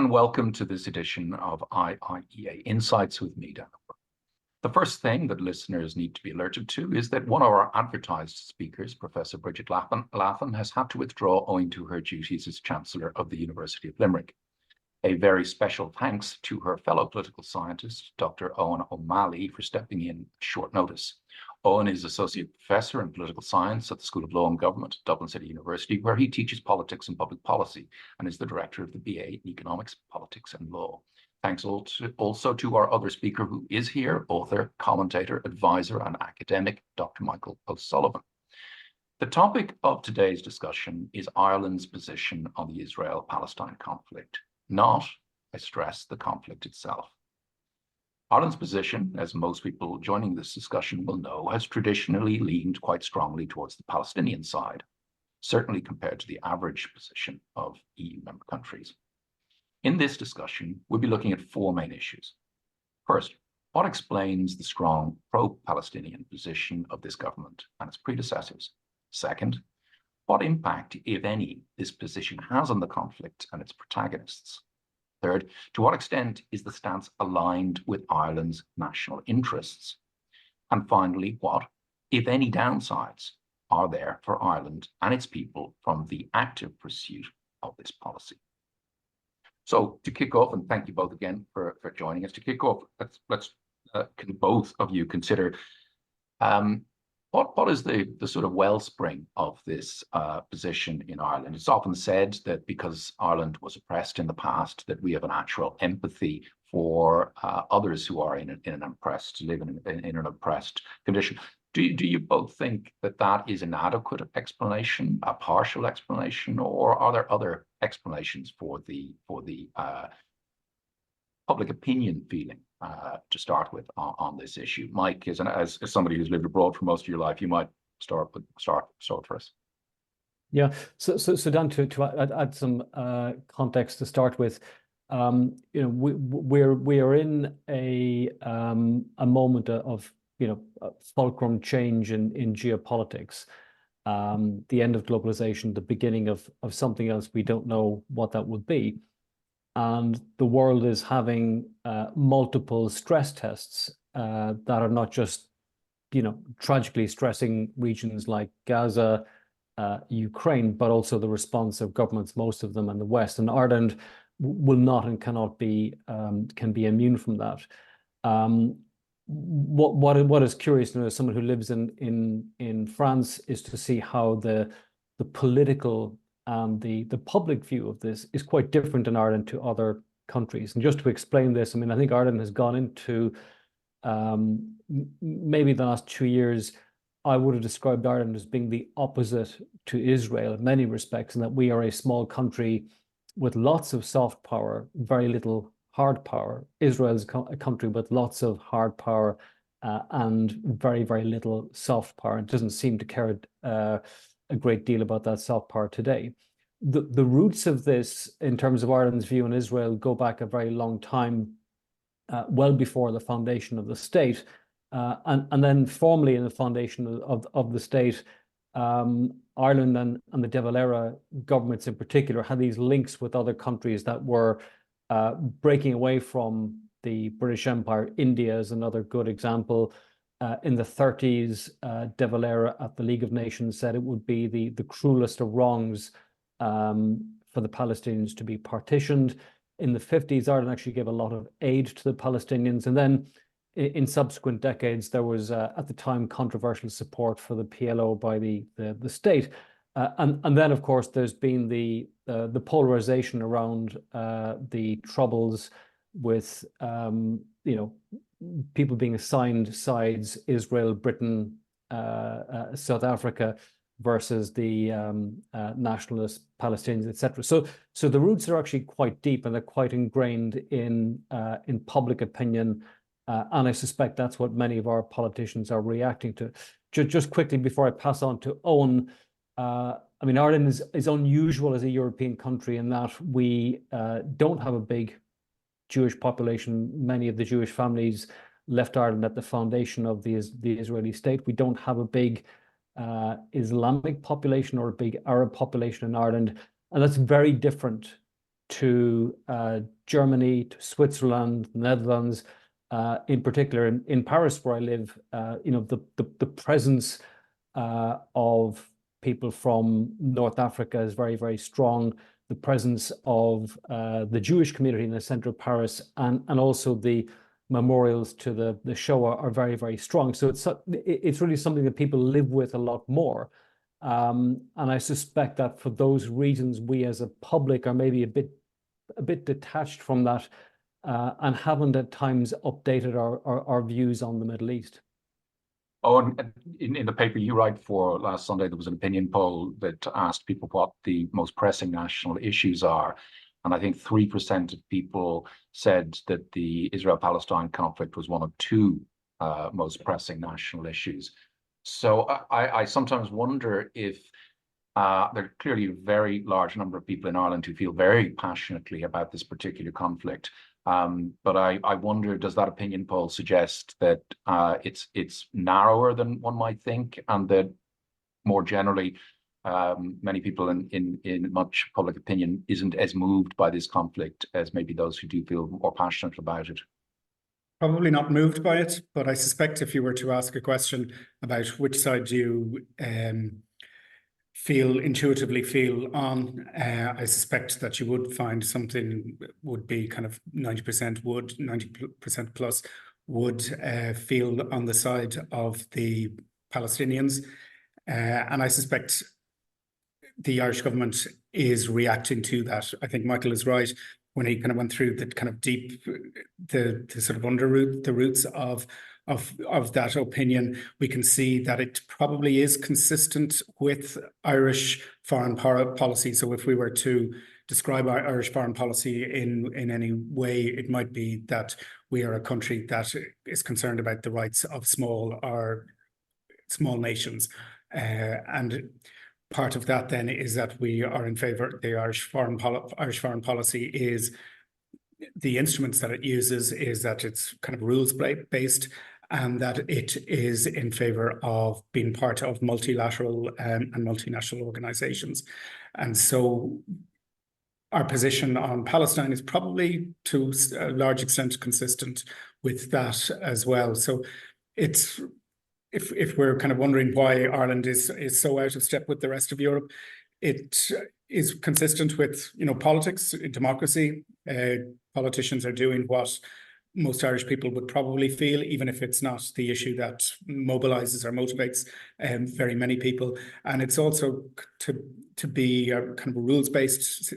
and welcome to this edition of IIEA Insights with me, Dan. The first thing that listeners need to be alerted to is that one of our advertised speakers, Professor Bridget Latham, has had to withdraw owing to her duties as Chancellor of the University of Limerick. A very special thanks to her fellow political scientist, Dr. Eoin O'Malley, for stepping in at short notice. Eoin is Associate Professor in Political Science at the School of Law and Government at Dublin City University, where he teaches politics and public policy and is the Director of the BA in Economics, Politics and Law. Thanks also to our other speaker who is here, author, commentator, advisor and academic, Dr. Michael O'Sullivan. The topic of today's discussion is Ireland's position on the Israel-Palestine conflict, not, I stress, the conflict itself. Ireland's position, as most people joining this discussion will know, has traditionally leaned quite strongly towards the Palestinian side, certainly compared to the average position of EU member countries. In this discussion, we'll be looking at four main issues. First, what explains the strong pro-Palestinian position of this government and its predecessors? Second, what impact, if any, this position has on the conflict and its protagonists? Third, to what extent is the stance aligned with Ireland's national interests? And finally, what, if any, downsides are there for Ireland and its people from the active pursuit of this policy? So to kick off, and thank you both again for joining us, to kick off, can both of you consider what is the sort of wellspring of this position in Ireland? It's often said that because Ireland was oppressed in the past, that we have a natural empathy for others who are in an oppressed, live in an oppressed condition. Do you both think that that is an adequate explanation, a partial explanation, or are there other explanations for the public opinion feeling to start with on this issue? Mike, as somebody who's lived abroad for most of your life, you might start for us. Yeah. So Dan, to add some context to start with, we are in a moment of fulcrum change in geopolitics. The end of globalization, the beginning of something else. We don't know what that would be. And the world is having multiple stress tests that are not just, tragically stressing regions like Gaza, Ukraine, but also the response of governments, most of them in the West. And Ireland will not and cannot be can be immune from that. What is curious, as someone who lives in France, is to see how the political and the public view of this is quite different in Ireland to other countries. And just to explain this, I think Ireland has gone into maybe the last 2 years, I would have described Ireland as being the opposite to Israel in many respects, and that we are a small country with lots of soft power, very little hard power. Israel is a country with lots of hard power and very, very little soft power. It doesn't seem to care a great deal about that soft power today. The roots of this, in terms of Ireland's view on Israel, go back a very long time, well before the foundation of the state. And then formally in the foundation of the state, Ireland and the De Valera governments in particular had these links with other countries that were breaking away from the British Empire. India is another good example. In the 30s, De Valera at the League of Nations said it would be the cruelest of wrongs for the Palestinians to be partitioned. In the 50s, Ireland actually gave a lot of aid to the Palestinians. And then in subsequent decades, there was, at the time, controversial support for the PLO by the state. And then, of course, there's been the polarization around the troubles with, people being assigned sides, Israel, Britain, South Africa, versus the nationalist Palestinians, etc. So the roots are actually quite deep, and they're quite ingrained in public opinion. And I suspect that's what many of our politicians are reacting to. Just quickly before I pass on to Eoin, Ireland is unusual as a European country in that we don't have a big Jewish population. Many of the Jewish families left Ireland at the foundation of the Israeli state. We don't have a big Islamic population or a big Arab population in Ireland. And that's very different to Germany, to Switzerland, Netherlands, in particular in Paris, where I live, the presence of people from North Africa is very, very strong. The presence of the Jewish community in the center of Paris, and also the memorials to the Shoah are very, very strong. So it's really something that people live with a lot more. And I suspect that for those reasons, we as a public are maybe a bit detached from that, and haven't at times updated our views on the Middle East. Oh, and in the paper you write for last Sunday, there was an opinion poll that asked people what the most pressing national issues are. And I think 3% of people said that the Israel-Palestine conflict was one of two most pressing national issues. So I sometimes wonder if there are clearly a very large number of people in Ireland who feel very passionately about this particular conflict. But I wonder, does that opinion poll suggest that it's narrower than one might think, and that more generally, many people in much public opinion isn't as moved by this conflict as maybe those who do feel more passionate about it? Probably not moved by it, but I suspect if you were to ask a question about which side do you intuitively feel on, I suspect that you would find something would be kind of 90% would, 90% plus would feel on the side of the Palestinians. And I suspect the Irish government is reacting to that. I think Michael is right when he kind of went through the kind of deep, the sort of underroot, the roots of that opinion. We can see that it probably is consistent with Irish foreign policy. So if we were to describe our Irish foreign policy in any way, it might be that we are a country that is concerned about the rights of small nations. And part of that then is that we are in favour. The Irish foreign policy is, the instruments that it uses is that it's kind of rules based, and that it is in favour of being part of multilateral and multinational organisations. And so our position on Palestine is probably to a large extent consistent with that as well. So it's, if we're kind of wondering why Ireland is so out of step with the rest of Europe, it is consistent with, politics, democracy. Politicians are doing what most Irish people would probably feel, even if it's not the issue that mobilizes or motivates very many people. And it's also to be a kind of a rules-based,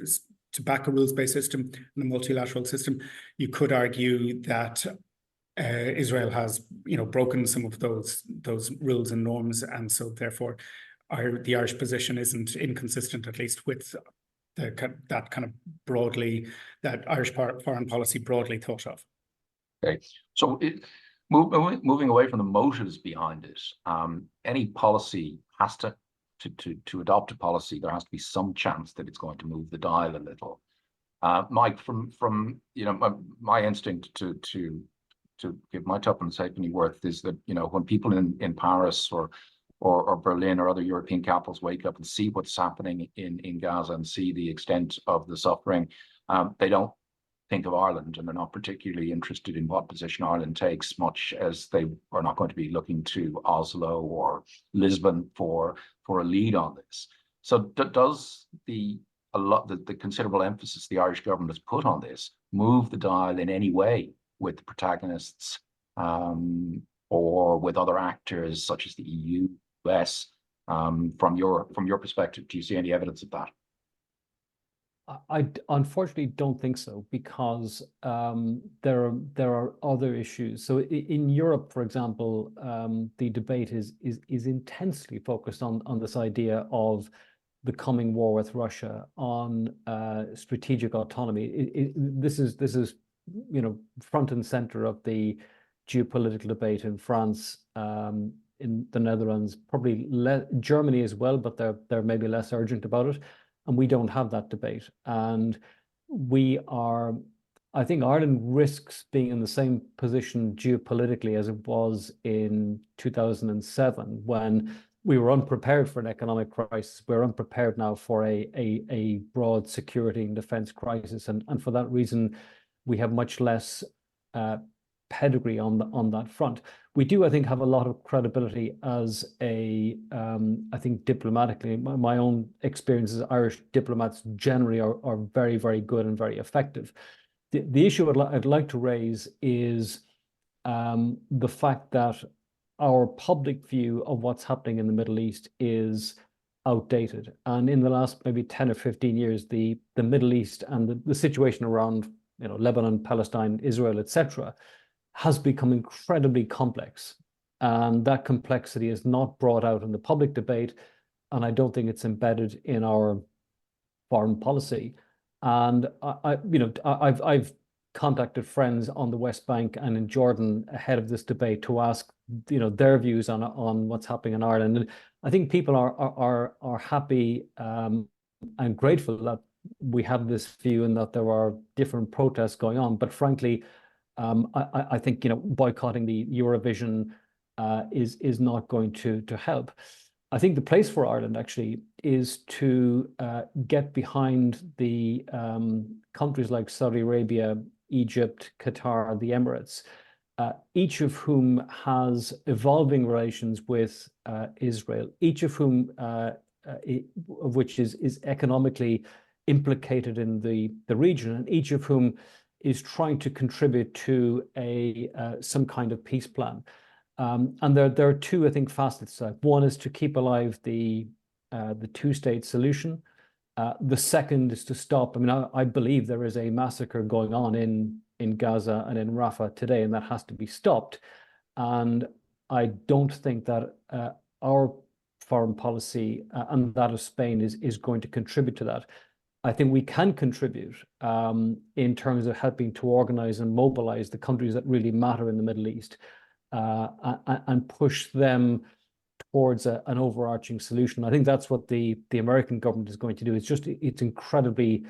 to back a rules-based system and a multilateral system. You could argue that Israel has, broken some of those rules and norms, and so therefore, the Irish position isn't inconsistent, at least with that kind of broadly, that Irish foreign policy broadly thought of. Okay, so moving away from the motives behind it, any policy has to adopt a policy. There has to be some chance that it's going to move the dial a little. Mike, from my instinct to give my tuppence halfpenny worth is that, when people in Paris or Berlin or other European capitals wake up and see what's happening in Gaza and see the extent of the suffering, they don't think of Ireland, and they're not particularly interested in what position Ireland takes, much as they are not going to be looking to Oslo or Lisbon for a lead on this. So does the considerable emphasis the Irish government has put on this move the dial in any way with the protagonists, or with other actors such as the EU, US? From your perspective, do you see any evidence of that? I unfortunately don't think so, because there are other issues. So in Europe, for example, the debate is intensely focused on this idea of the coming war with Russia, on strategic autonomy. This is front and center of the geopolitical debate in France, in the Netherlands, probably Germany as well, but they're maybe less urgent about it. And we don't have that debate. And I think Ireland risks being in the same position geopolitically as it was in 2007, when we were unprepared for an economic crisis. We're unprepared now for a broad security and defense crisis, and for that reason, we have much less pedigree on that front. We do, I think, have a lot of credibility as I think diplomatically. My own experiences, Irish diplomats generally are very, very good and very effective. The issue I'd like to raise is the fact that our public view of what's happening in the Middle East is outdated. And in the last maybe 10 or 15 years, the Middle East and the situation around Lebanon, Palestine, Israel, etc., has become incredibly complex. And that complexity is not brought out in the public debate. And I don't think it's embedded in our foreign policy. And I've contacted friends on the West Bank and in Jordan ahead of this debate to ask, their views on what's happening in Ireland. And I think people are happy and grateful that we have this view and that there are different protests going on. But frankly, I think boycotting the Eurovision is not going to help. I think the place for Ireland actually is to get behind the countries like Saudi Arabia, Egypt, Qatar, the Emirates, each of whom has evolving relations with Israel, each of whom of which is economically implicated in the region, and each of whom is trying to contribute to some kind of peace plan. And there are two, I think, facets. One is to keep alive the two-state solution. The second is to stop. I mean, I believe there is a massacre going on in Gaza and in Rafah today, and that has to be stopped. And I don't think that our foreign policy and that of Spain is going to contribute to that. I think we can contribute in terms of helping to organize and mobilize the countries that really matter in the Middle East and push them towards an overarching solution. I think that's what the American government is going to do. It's incredibly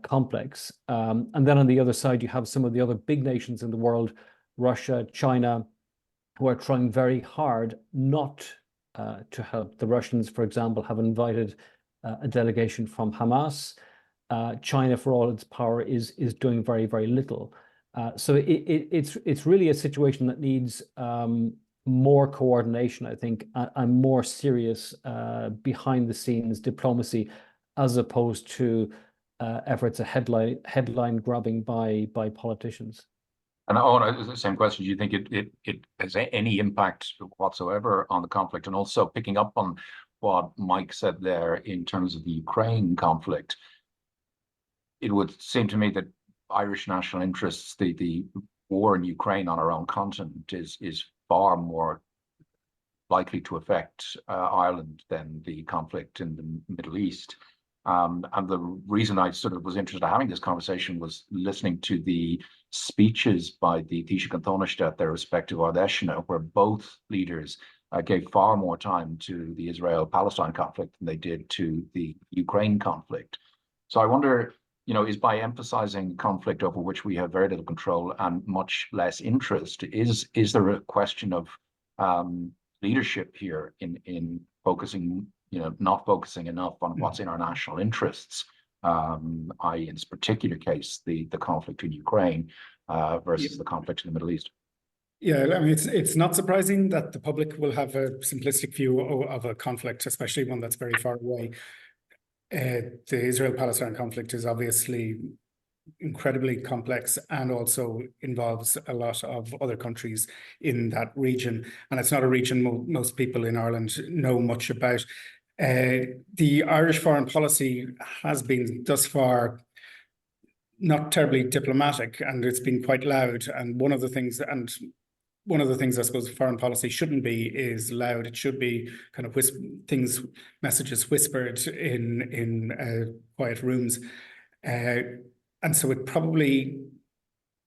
complex. And then on the other side, you have some of the other big nations in the world, Russia, China, who are trying very hard not to help. The Russians, for example, have invited a delegation from Hamas. China, for all its power, is doing very, very little. So it's really a situation that needs more coordination, I think, and more serious behind the scenes diplomacy, as opposed to efforts at headline grabbing by politicians. And Eoin, the same question. Do you think it has any impact whatsoever on the conflict? And also picking up on what Mike said there in terms of the Ukraine conflict, it would seem to me that Irish national interests, the war in Ukraine on our own continent is far more likely to affect Ireland than the conflict in the Middle East. And the reason I sort of was interested in having this conversation was listening to the speeches by the Taoiseach and Taoiseach at their respective Ard Éiseanna, where both leaders gave far more time to the Israel-Palestine conflict than they did to the Ukraine conflict. So I wonder, is by emphasizing conflict over which we have very little control and much less interest, is there a question of leadership here in focusing, not focusing enough on what's in our national interests, i.e. in this particular case, the conflict in Ukraine versus the conflict in the Middle East? Yeah, I mean, it's not surprising that the public will have a simplistic view of a conflict, especially one that's very far away. The Israel-Palestine conflict is obviously incredibly complex and also involves a lot of other countries in that region. And it's not a region most people in Ireland know much about. The Irish foreign policy has been thus far not terribly diplomatic, and it's been quite loud. And one of the things I suppose foreign policy shouldn't be is loud. It should be kind of messages whispered in quiet rooms. And so it probably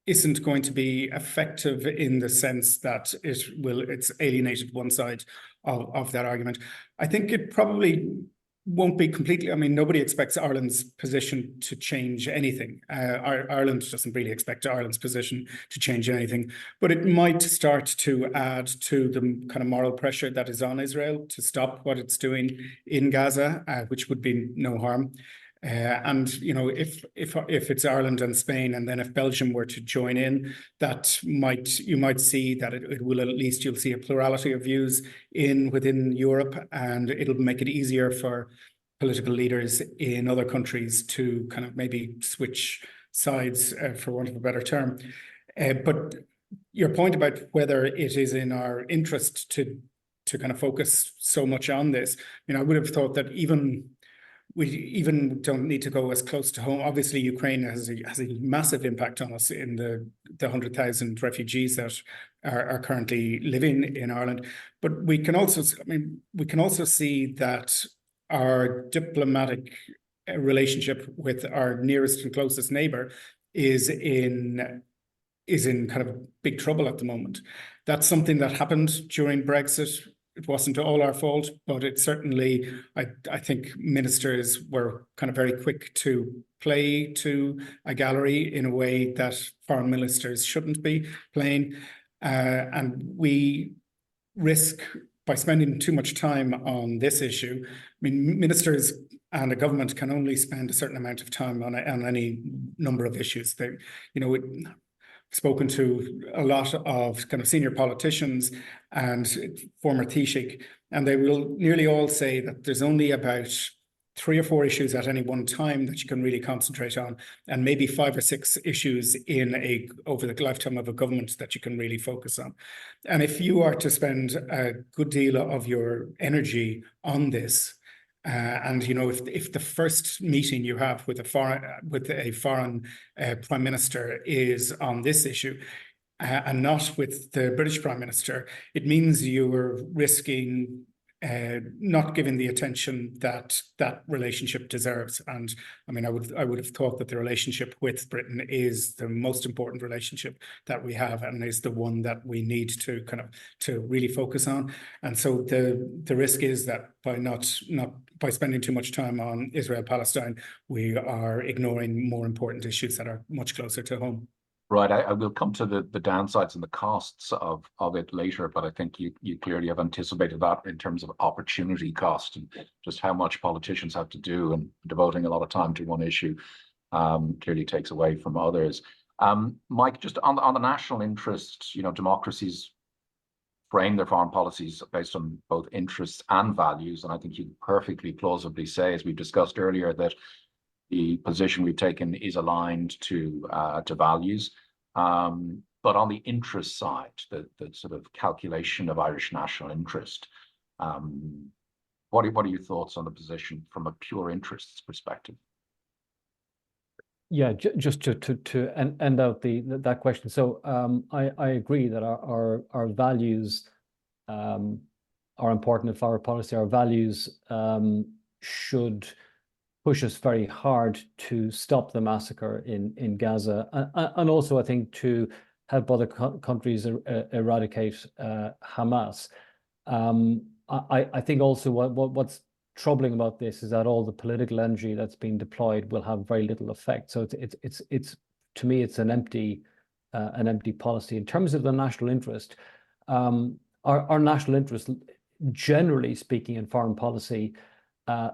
isn't going to be effective in the sense that it's alienated one side of that argument. I think it probably won't be completely, I mean, nobody expects Ireland's position to change anything. Ireland doesn't really expect Ireland's position to change anything, but it might start to add to the kind of moral pressure that is on Israel to stop what it's doing in Gaza, which would be no harm. And you know, if it's Ireland and Spain, and then if Belgium were to join in, you might see that it will, at least you'll see a plurality of views within Europe, and it'll make it easier for political leaders in other countries to kind of maybe switch sides, for want of a better term. But your point about whether it is in our interest to kind of focus so much on this, I mean, I would have thought that we even don't need to go as close to home. Obviously, Ukraine has a massive impact on us in the 100,000 refugees that are currently living in Ireland. But we can also, I mean, we can also see that our diplomatic relationship with our nearest and closest neighbor is in kind of big trouble at the moment. That's something that happened during Brexit. It wasn't all our fault, but it certainly, I think ministers were kind of very quick to play to a gallery in a way that foreign ministers shouldn't be playing. And we risk, by spending too much time on this issue, I mean, ministers and a government can only spend a certain amount of time on any number of issues. They, you know, spoken to a lot of kind of senior politicians and former Taoiseach, and they will nearly all say that there's only about 3 or 4 issues at any one time that you can really concentrate on, and maybe 5 or 6 issues over the lifetime of a government that you can really focus on. And if you are to spend a good deal of your energy on this, and you know, if the first meeting you have with a foreign prime minister is on this issue, and not with the British Prime Minister, it means you're risking not giving the attention that relationship deserves. And I mean, I would have thought that the relationship with Britain is the most important relationship that we have, and is the one that we need to to really focus on. And so the risk is that by spending too much time on Israel-Palestine, we are ignoring more important issues that are much closer to home. Right, I will come to the downsides and the costs of it later, but I think you clearly have anticipated that in terms of opportunity cost and just how much politicians have to do, and devoting a lot of time to one issue clearly takes away from others. Mike, just on the national interest, you know, democracies frame their foreign policies based on both interests and values, and I think you perfectly plausibly say, as we discussed earlier, that the position we've taken is aligned to values. But on the interest side, the sort of calculation of Irish national interest, what are your thoughts on the position from a pure interests perspective? Yeah, just to end out that question. So I agree that our values are important in foreign policy. Our values should push us very hard to stop the massacre in Gaza, and also I think to help other countries eradicate Hamas. I think also what's troubling about this is that all the political energy that's being deployed will have very little effect. So it's to me, it's an empty policy. In terms of the national interest, our national interest, generally speaking, in foreign policy,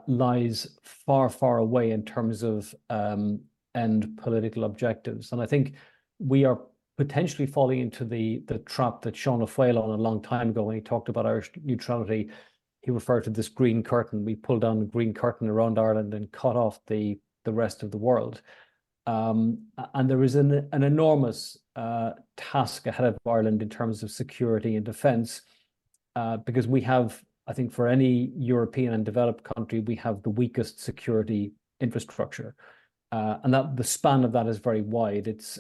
lies far away in terms of end political objectives. And I think we are potentially falling into the trap that Sean O'Faol on a long time ago, when he talked about Irish neutrality. He referred to this green curtain. We pulled down the green curtain around Ireland and cut off the rest of the world. And there is an enormous task ahead of Ireland in terms of security and defence, because we have, I think, for any European and developed country, we have the weakest security infrastructure, and that the span of that is very wide. It's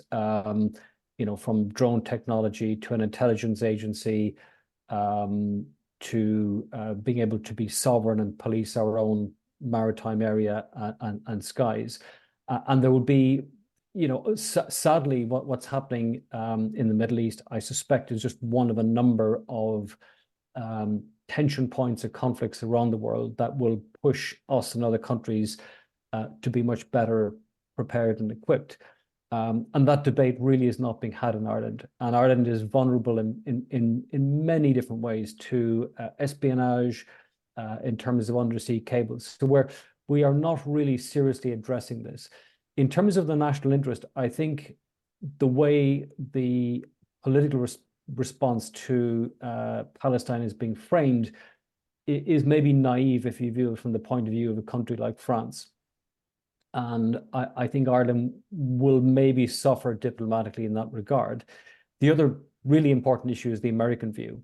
you know, from drone technology to an intelligence agency, to being able to be sovereign and police our own maritime area and skies. And there will be, you know, sadly, what's happening in the Middle East, I suspect, is just one of a number of tension points or conflicts around the world that will push us and other countries to be much better prepared and equipped. And that debate really is not being had in Ireland. And Ireland is vulnerable in many different ways to espionage in terms of undersea cables. So we are not really seriously addressing this. In terms of the national interest, I think the way the political response to Palestine is being framed is maybe naive if you view it from the point of view of a country like France. And I think Ireland will maybe suffer diplomatically in that regard. The other really important issue is the American view.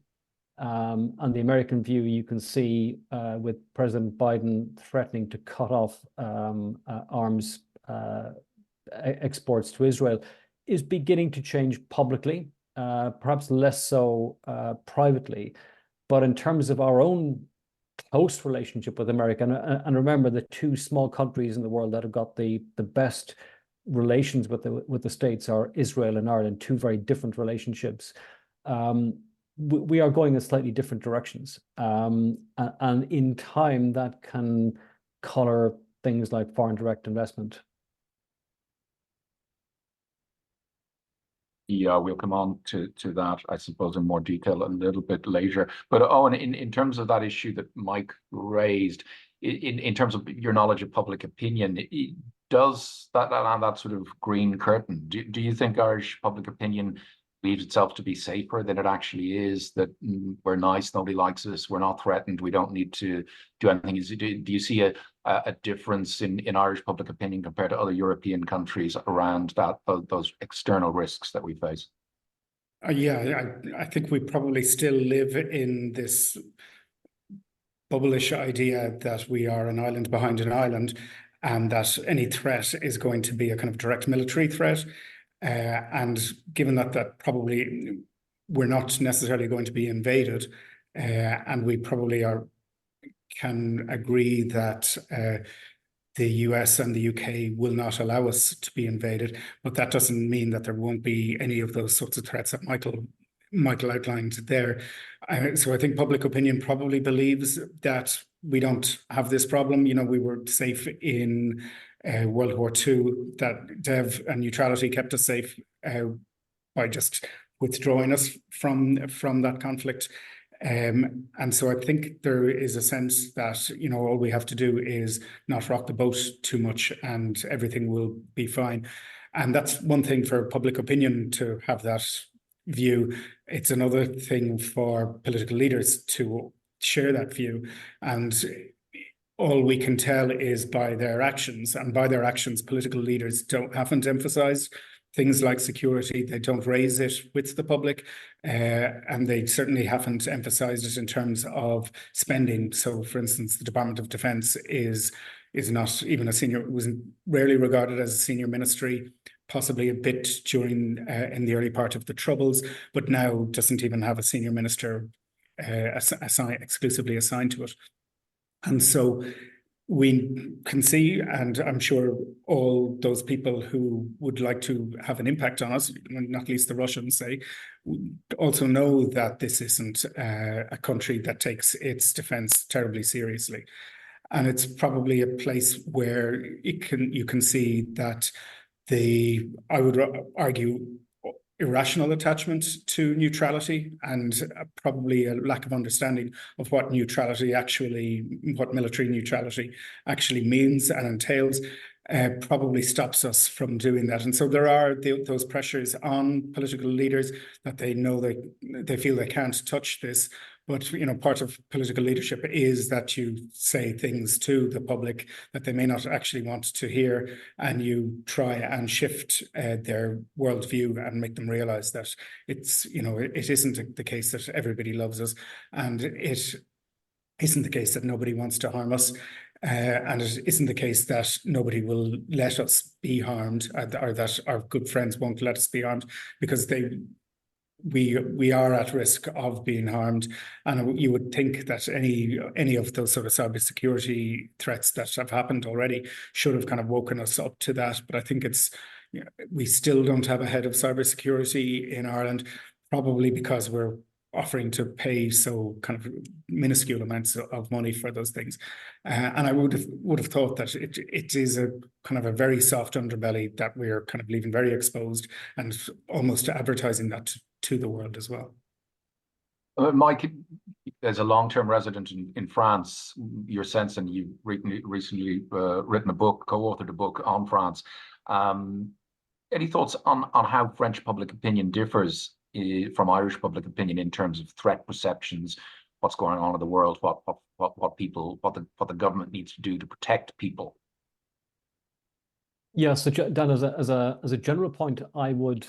And the American view you can see with President Biden threatening to cut off arms exports to Israel is beginning to change publicly, perhaps less so privately. But in terms of our own close relationship with America, and remember the two small countries in the world that have got the best relations with the States are Israel and Ireland, two very different relationships. We are going in slightly different directions. And in time, that can color things like foreign direct investment. Yeah, we'll come on to that, I suppose, in more detail a little bit later. But Eoin, in terms of that issue that Mike raised, in terms of your knowledge of public opinion, does that sort of green curtain, do you think Irish public opinion believes itself to be safer than it actually is, that we're nice, nobody likes us, we're not threatened, we don't need to do anything? Do you see a difference in Irish public opinion compared to other European countries around those external risks that we face? Yeah, I think we probably still live in this bubblish idea that we are an island behind an island, and that any threat is going to be a kind of direct military threat. And given that probably we're not necessarily going to be invaded, and we probably can agree that the US and the UK will not allow us to be invaded, but that doesn't mean that there won't be any of those sorts of threats that Michael outlined there. So I think public opinion probably believes that we don't have this problem. You know, we were safe in World War II, that Dev and neutrality kept us safe by just withdrawing us from that conflict. And so I think there is a sense that, you know, all we have to do is not rock the boat too much and everything will be fine. And that's one thing for public opinion to have that view. It's another thing for political leaders to share that view. And all we can tell is by their actions, and by their actions, political leaders haven't emphasized things like security. They don't raise it with the public, and they certainly haven't emphasized it in terms of spending. So, for instance, the Department of Defense is not even was rarely regarded as a senior ministry, possibly a bit during in the early part of the Troubles, but now doesn't even have a senior minister exclusively assigned to it. And so we can see, and I'm sure all those people who would like to have an impact on us, not least the Russians, say, also know that this isn't a country that takes its defense terribly seriously. And it's probably a place where you can see that I would argue, irrational attachment to neutrality, and probably a lack of understanding of what military neutrality actually means and entails, probably stops us from doing that. And so there are those pressures on political leaders that they know they feel they can't touch this. But, you know, part of political leadership is that you say things to the public that they may not actually want to hear, and you try and shift their worldview and make them realize that it's, you know, it isn't the case that everybody loves us, and it isn't the case that nobody wants to harm us. And it isn't the case that nobody will let us be harmed, or that our good friends won't let us be harmed, because we are at risk of being harmed. And you would think that any of those sort of cybersecurity threats that have happened already should have kind of woken us up to that. But I think we still don't have a head of cybersecurity in Ireland, probably because we're offering to pay so kind of minuscule amounts of money for those things. And I would have thought that it is a kind of a very soft underbelly that we're kind of leaving very exposed and almost advertising that to the world as well. Mike, as a long-term resident in France, your sense, and you've recently written a book, co-authored a book on France. Any thoughts on how French public opinion differs from Irish public opinion in terms of threat perceptions, what's going on in the world, what the government needs to do to protect people? Yeah, so Dan, as a general point, I would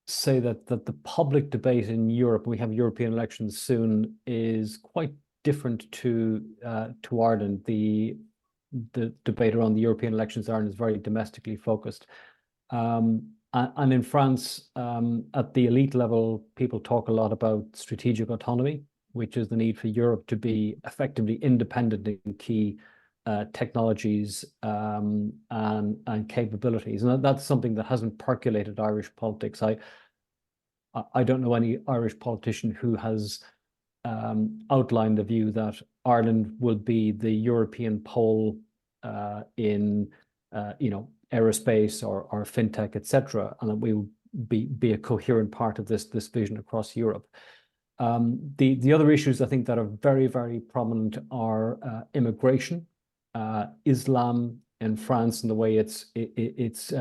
say that the public debate in Europe, we have European elections soon, is quite different to Ireland. The debate around the European elections in Ireland is very domestically focused. And in France, at the elite level, people talk a lot about strategic autonomy, which is the need for Europe to be effectively independent in key technologies and capabilities. And that's something that hasn't percolated Irish politics. I don't know any Irish politician who has outlined the view that Ireland will be the European pole in aerospace or fintech, etc., and that we will be a coherent part of this vision across Europe. The other issues I think that are very, very prominent are immigration, Islam in France, and the way it's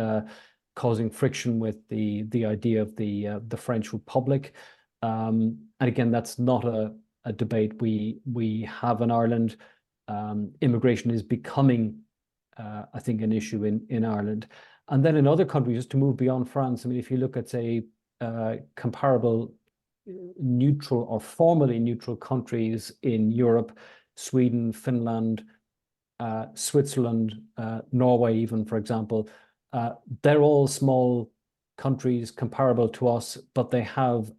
causing friction with the idea of the French Republic. And again, that's not a debate we have in Ireland. Immigration is becoming, I think, an issue in Ireland. And then in other countries, just to move beyond France, I mean, if you look at, say, comparable neutral or formally neutral countries in Europe, Sweden, Finland, Switzerland, Norway, even, for example, they're all small countries comparable to us, but they have,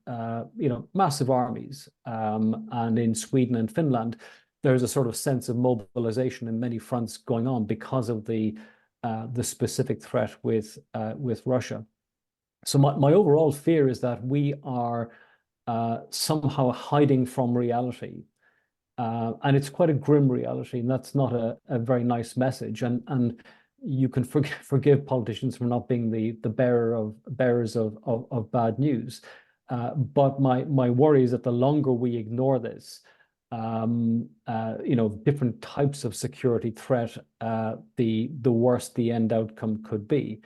massive armies. And in Sweden and Finland, there's a sort of sense of mobilization in many fronts going on because of the specific threat with Russia. So my overall fear is that we are somehow hiding from reality. And it's quite a grim reality, and that's not a very nice message. And you can forgive politicians for not being the bearers of bad news. But my worry is that the longer we ignore this, different types of security threat, the worse the end outcome could be.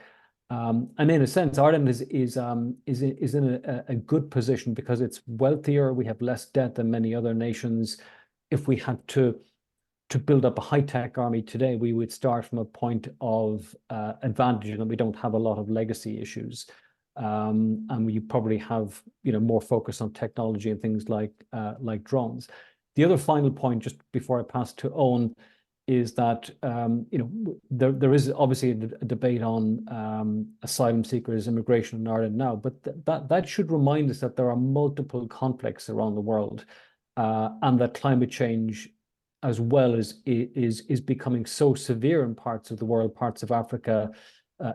And in a sense, Ireland is in a good position because it's wealthier. We have less debt than many other nations. If we had to build up a high-tech army today, we would start from a point of advantage, and we don't have a lot of legacy issues. And we probably have more focus on technology and things like drones. The other final point, just before I pass to Eoin, is that there is obviously a debate on asylum seekers, immigration in Ireland now, but that should remind us that there are multiple conflicts around the world, and that climate change, as well as is becoming so severe in parts of the world, parts of Africa,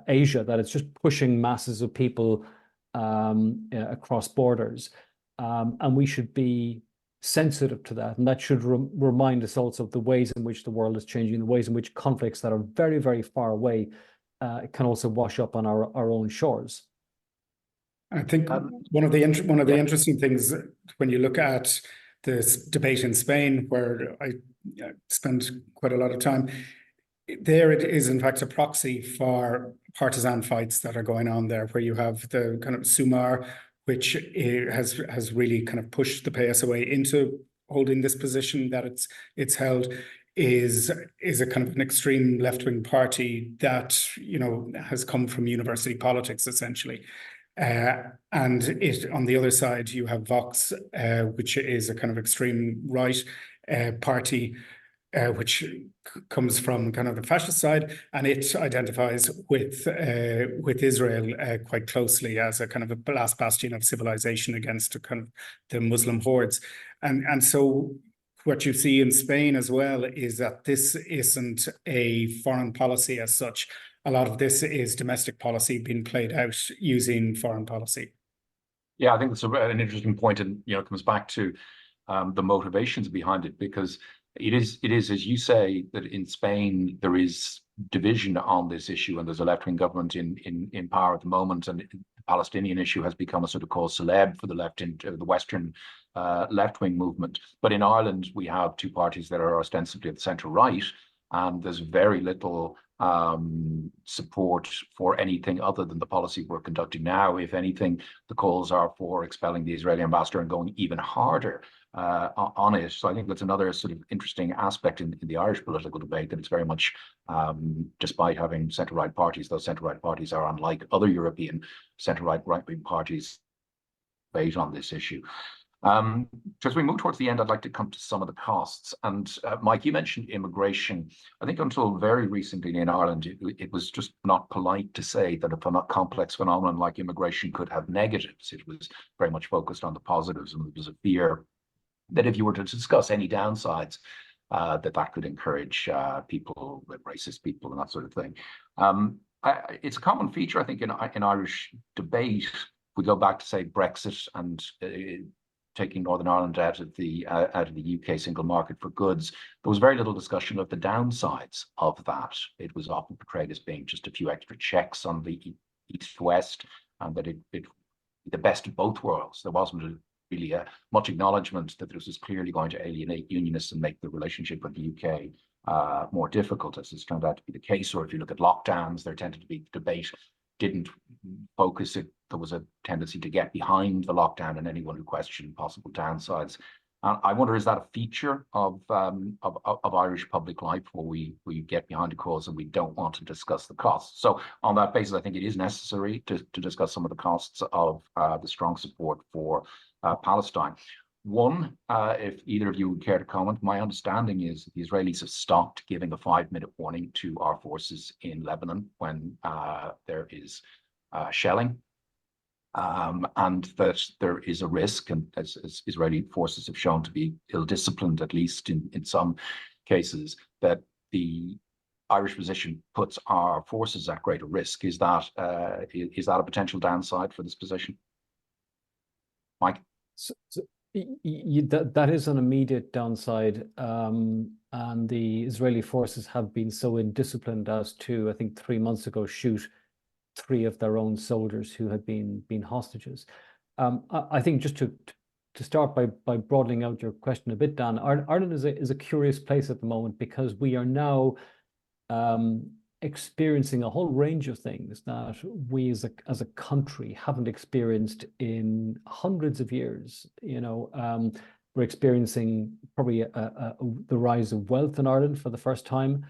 Asia, that it's just pushing masses of people across borders, and we should be sensitive to that, and that should remind us also of the ways in which the world is changing, the ways in which conflicts that are very, very far away can also wash up on our own shores. I think one of the interesting things when you look at this debate in Spain, where I spend quite a lot of time, there it is in fact a proxy for partisan fights that are going on there, where you have the kind of Sumar, which has really kind of pushed the PSOE into holding this position that it's held, is a kind of an extreme left-wing party that has come from university politics essentially. And on the other side, you have Vox, which is a kind of extreme right party, which comes from kind of the fascist side, and it identifies with Israel quite closely as a kind of a last bastion of civilization against kind of the Muslim hordes, and so what you see in Spain as well is that this isn't a foreign policy as such. A lot of this is domestic policy being played out using foreign policy. Yeah, I think that's an interesting point, and it comes back to the motivations behind it, because it is, as you say, that in Spain there is division on this issue, and there's a left-wing government in power at the moment, and the Palestinian issue has become a sort of cause célèbre for the the Western left-wing movement. But in Ireland, we have two parties that are ostensibly at the centre right, and there's very little support for anything other than the policy we're conducting now. If anything, the calls are for expelling the Israeli ambassador and going even harder on it. So I think that's another sort of interesting aspect in the Irish political debate, that it's very much, despite having centre-right parties, those centre-right parties are unlike other European centre-right right-wing parties debate on this issue. So as we move towards the end, I'd like to come to some of the costs. And Mike, you mentioned immigration. I think until very recently in Ireland, it was just not polite to say that a complex phenomenon like immigration could have negatives. It was very much focused on the positives, and there was a fear that if you were to discuss any downsides, that could encourage people, racist people, and that sort of thing. It's a common feature, I think, in Irish debate. We go back to, say, Brexit and taking Northern Ireland out of the UK single market for goods. There was very little discussion of the downsides of that. It was often portrayed as being just a few extra checks on the east-west, and that it the best of both worlds. There wasn't really much acknowledgement that this was clearly going to alienate unionists and make the relationship with the UK more difficult, as has turned out to be the case. Or if you look at lockdowns, there tended to be debate didn't focus it. There was a tendency to get behind the lockdown and anyone who questioned possible downsides. I wonder, is that a feature of Irish public life, where we get behind a cause and we don't want to discuss the costs? So on that basis, I think it is necessary to discuss some of the costs of the strong support for Palestine. One, if either of you would care to comment, my understanding is that the Israelis have stopped giving a 5-minute warning to our forces in Lebanon when there is shelling, and that there is a risk, and as Israeli forces have shown to be ill-disciplined, at least in some cases, that the Irish position puts our forces at greater risk. Is that a potential downside for this position, Mike? That is an immediate downside, and the Israeli forces have been so indisciplined as to, I think 3 months ago, shoot 3 of their own soldiers who had been hostages. I think just to start by broadening out your question a bit, Dan, Ireland is a curious place at the moment, because we are now experiencing a whole range of things that we as a country haven't experienced in hundreds of years. We're experiencing probably the rise of wealth in Ireland for the first time.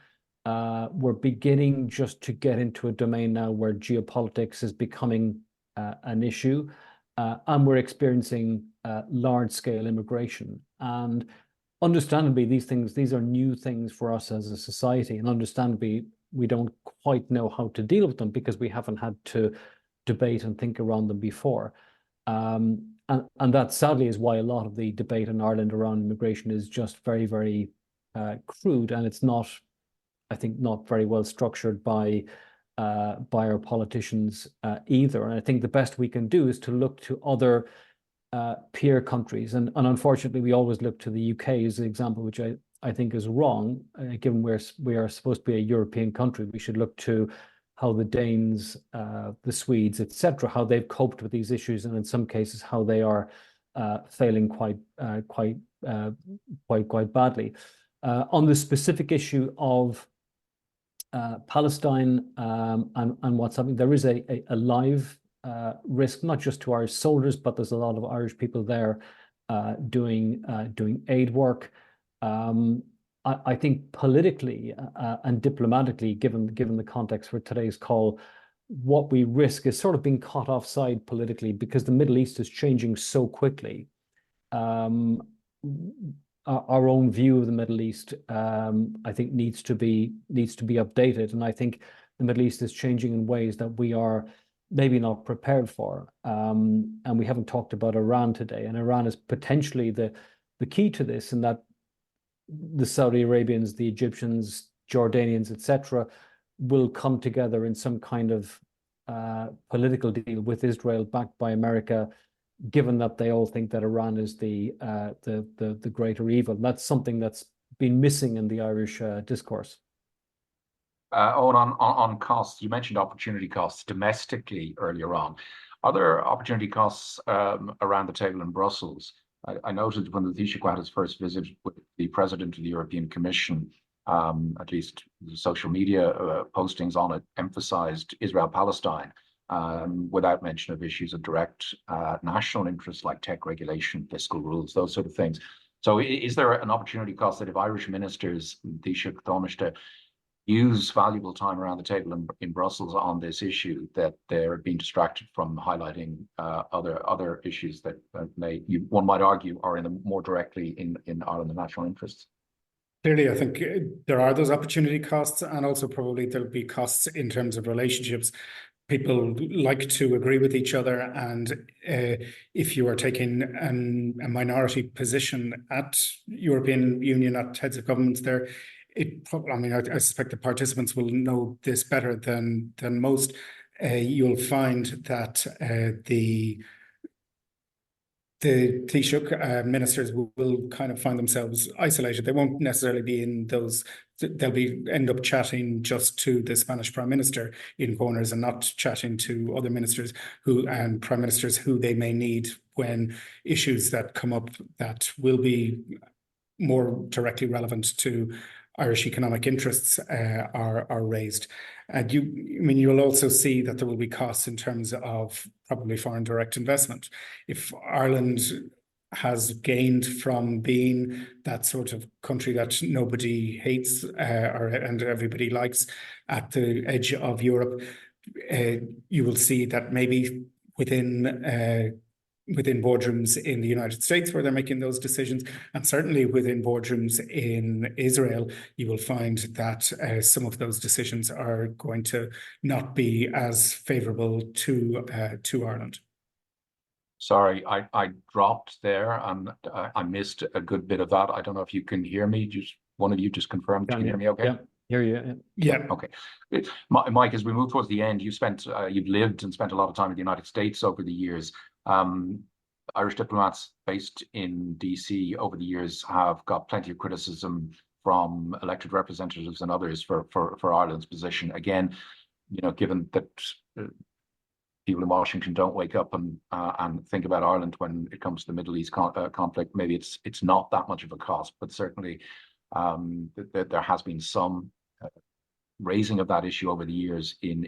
We're beginning just to get into a domain now where geopolitics is becoming an issue, and we're experiencing large-scale immigration. And understandably, these are new things for us as a society, and understandably, we don't quite know how to deal with them because we haven't had to debate and think around them before. And that sadly is why a lot of the debate in Ireland around immigration is just very, very crude, and it's not, I think, not very well structured by our politicians either. And I think the best we can do is to look to other peer countries. And unfortunately, we always look to the UK as an example, which I think is wrong, given we are supposed to be a European country. We should look to how the Danes, the Swedes, etc., how they've coped with these issues, and in some cases how they are failing quite badly. On the specific issue of Palestine and what's happening, there is a live risk, not just to Irish soldiers, but there's a lot of Irish people there doing aid work. I think politically and diplomatically, given the context for today's call, what we risk is sort of being caught offside politically, because the Middle East is changing so quickly. Our own view of the Middle East, I think, needs to be updated, and I think the Middle East is changing in ways that we are maybe not prepared for. And we haven't talked about Iran today, and Iran is potentially the key to this, in that the Saudi Arabians, the Egyptians, Jordanians, etc., will come together in some kind of political deal with Israel, backed by America, given that they all think that Iran is the greater evil. And that's something that's been missing in the Irish discourse. Owen, on costs, you mentioned opportunity costs domestically earlier on. Are there opportunity costs around the table in Brussels? I noted when the Taoiseach had his first visit with the President of the European Commission, at least the social media postings on it emphasized Israel-Palestine, without mention of issues of direct national interest like tech regulation, fiscal rules, those sort of things. So is there an opportunity cost that if Irish ministers, Taoiseach, Taoiseach, use valuable time around the table in Brussels on this issue, that they're being distracted from highlighting other issues that one might argue are more directly in Ireland's national interests? Clearly, I think there are those opportunity costs, and also probably there'll be costs in terms of relationships. People like to agree with each other, and if you are taking a minority position at European Union, at heads of governments there, I suspect the participants will know this better than most. You'll find that the Taoiseach ministers will kind of find themselves isolated. They won't necessarily be in those. They'll end up chatting just to the Spanish Prime Minister in corners, and not chatting to other ministers and prime ministers who they may need when issues that come up that will be more directly relevant to Irish economic interests are raised. And you'll also see that there will be costs in terms of probably foreign direct investment. If Ireland has gained from being that sort of country that nobody hates and everybody likes at the edge of Europe, you will see that maybe within boardrooms in the United States where they're making those decisions, and certainly within boardrooms in Israel, you will find that some of those decisions are going to not be as favourable to Ireland. Sorry, I dropped there and I missed a good bit of that. I don't know if you can hear me. Just one of you just confirmed. Can you hear me okay? Yeah, hear you. Yeah. Okay. Mike, as we move towards the end, you've lived and spent a lot of time in the United States over the years. Irish diplomats based in DC over the years have got plenty of criticism from elected representatives and others for Ireland's position. Again, given that people in Washington don't wake up and think about Ireland when it comes to the Middle East conflict, maybe it's not that much of a cost, but certainly there has been some raising of that issue over the years in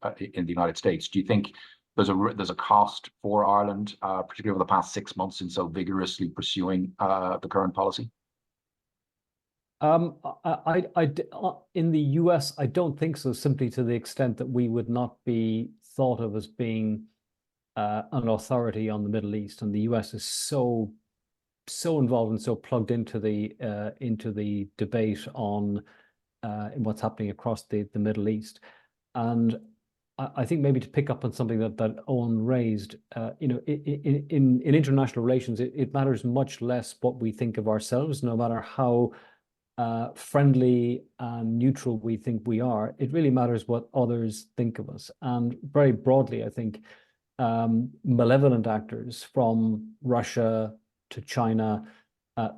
the United States. Do you think there's a cost for Ireland, particularly over the past 6 months, in so vigorously pursuing the current policy? In the US, I don't think so, simply to the extent that we would not be thought of as being an authority on the Middle East, and the US is so involved and so plugged into the debate on what's happening across the Middle East. And I think maybe to pick up on something that Eoin raised, in international relations, it matters much less what we think of ourselves, no matter how friendly and neutral we think we are. It really matters what others think of us. And very broadly, I think malevolent actors from Russia to China,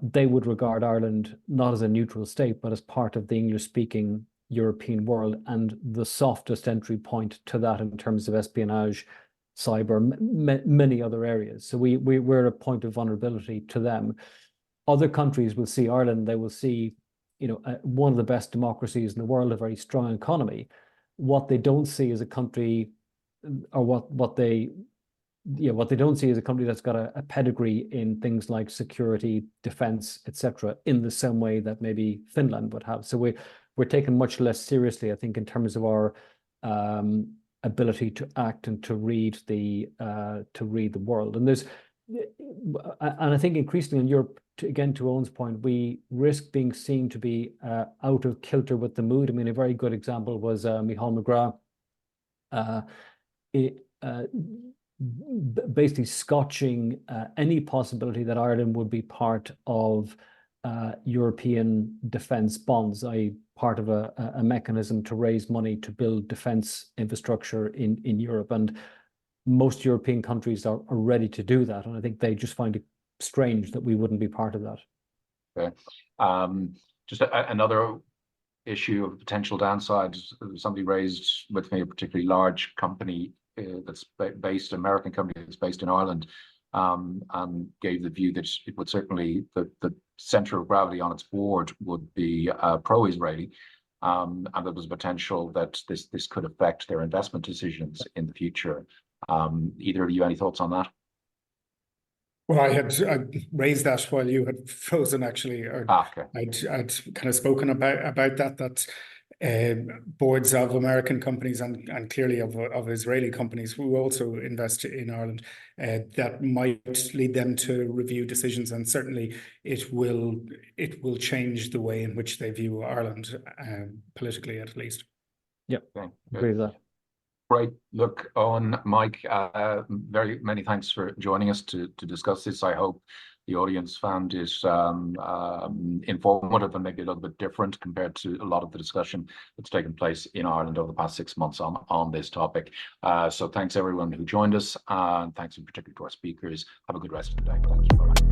they would regard Ireland not as a neutral state, but as part of the English-speaking European world, and the softest entry point to that in terms of espionage, cyber, many other areas. So we're a point of vulnerability to them. Other countries will see Ireland, they will see, one of the best democracies in the world, a very strong economy. What they don't see is a country, or what they don't see is a country that's got a pedigree in things like security, defense, etc., in the same way that maybe Finland would have. So we're taken much less seriously, I think, in terms of our ability to act and to read the world. And I think increasingly in Europe, again, to Owen's point, we risk being seen to be out of kilter with the mood. I mean, a very good example was Micheál McGrath basically scotching any possibility that Ireland would be part of European defence bonds, i.e. part of a mechanism to raise money to build defence infrastructure in Europe. And most European countries are ready to do that. And I think they just find it strange that we wouldn't be part of that. Okay. Just another issue of potential downside. Somebody raised with me a particularly large company that's based, American company that's based in Ireland, and gave the view that it would certainly, the center of gravity on its board would be pro-Israeli, and there was potential that this could affect their investment decisions in the future. Either of you, any thoughts on that? Well, I'd raised that while you had frozen, actually. Or okay. I'd kind of spoken about that boards of American companies and clearly of Israeli companies who also invest in Ireland, that might lead them to review decisions, and certainly it will change the way in which they view Ireland, politically at least. Yeah, Okay, agree with that. Great. Look, Eoin, Mike, very many thanks for joining us to discuss this. I hope the audience found it informative and maybe a little bit different compared to a lot of the discussion that's taken place in Ireland over the past 6 months on this topic. So thanks everyone who joined us, and thanks in particular to our speakers. Have a good rest of the day. Thank you. Bye-bye.